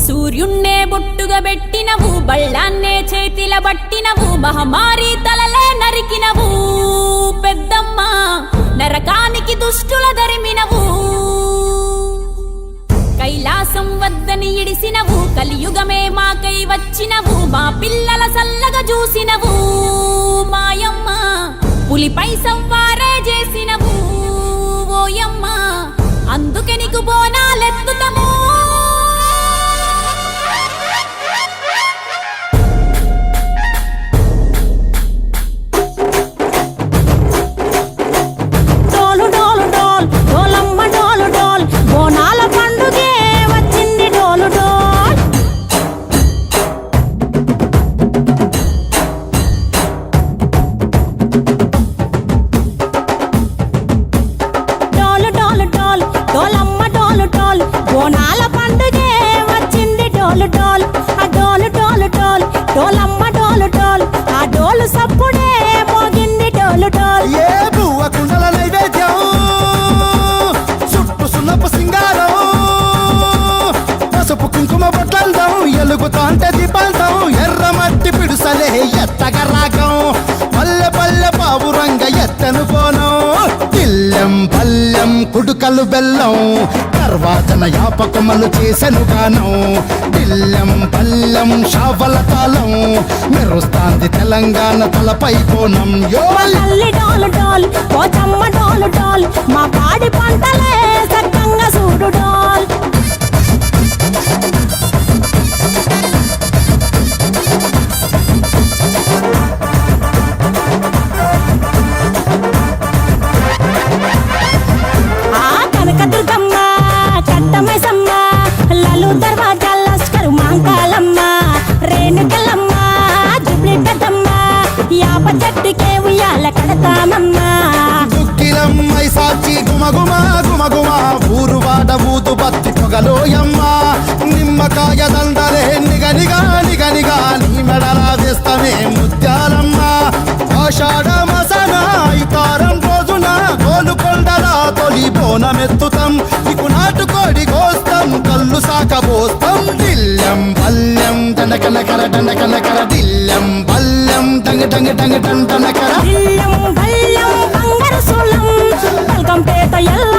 సూర్యున్నే బొట్టుగా పెట్టినవు, బళ్ళాన్నే చేతిల బట్టినవు, మహమారి తలలే నరికినవు పెద్దమ్మ, నరకానికి దుష్టుల దరిమినవు. కైలాసం వద్దని ఇడిసినవు, కలియుగమే మాకై వచ్చినవు, మా పిల్లల సల్లగా చూసినవు మాయమ్మ, పులిపై సవ్వారే చేసినవు ఓయమ్మ, అందుకే నీకు బోనాలెత్తుతము. బోనాల పండుగే వచ్చింది డోలు డోల్, ఆ డోలు డోలు డోల్, డోలమ్మ డోలు డోల్, ఆ డోలు సప్పుడే మోగింది డోలు డోల్. ఏ బువ్వ కుండల నైవేద్యం, చుట్టు సున్నపు సింగారం, పసుపు కుంకుమ బొట్లందం, ఎలుగుతాంటే దీపాంతం, ఎర్ర మట్టి పిడుసలే ఎత్తగ రాగం, పల్లె పల్లె పావురంగ ఎత్తను పోనం, తిల్లెం పల్లెం కుడుకలు బెల్లం, తర్వాతన యాపకమలు చేసెను గానం, తిల్లెం పల్లెం షావల తాళం, మెరుస్తాంది తెలంగాణ తలపై కోణం. తల్లి డోలు డోల్, పోచమ్మ డోలు డోల్, మా పాడి పంటలే సక్కంగా చూడు డోల్. కనకదుర్గమ్మ కట్టమైసమ్మ, లలు దర్వాజాల లస్కరు మాంకాలమ్మ, రేణుకలమ్మ జుబ్లి పెద్దమ్మ, యాప చెట్టుకే ఉయ్యాల కడతామమ్మ. దుక్కిలమ్మై సాచి గుమగుమ గుమగుమ, ఊరు వాడ ఊదు బత్తి పొగలోయమ్మ, నిమ్మకాయ దండలే నిగనిగా నిగనిగా, నీ మెడలా వేస్తమే ముత్యాలమ్మ, ఆషాఢ మసన ఇతారం రోజున గోలుకొండల తొలి బోనమెత్తుతాం, నీకు నాటుకోడి కోస్తాం, కళ్ళు సాకబోస్తాం, దిల్లెం పల్లెం దండకనకర దండకనకర, దిల్లెం పల్లెం డంగ డంగ డంగ డండనకర, దిల్లెం బల్లెం బంగారు సూలం, బల్గంపేట ఎల్ల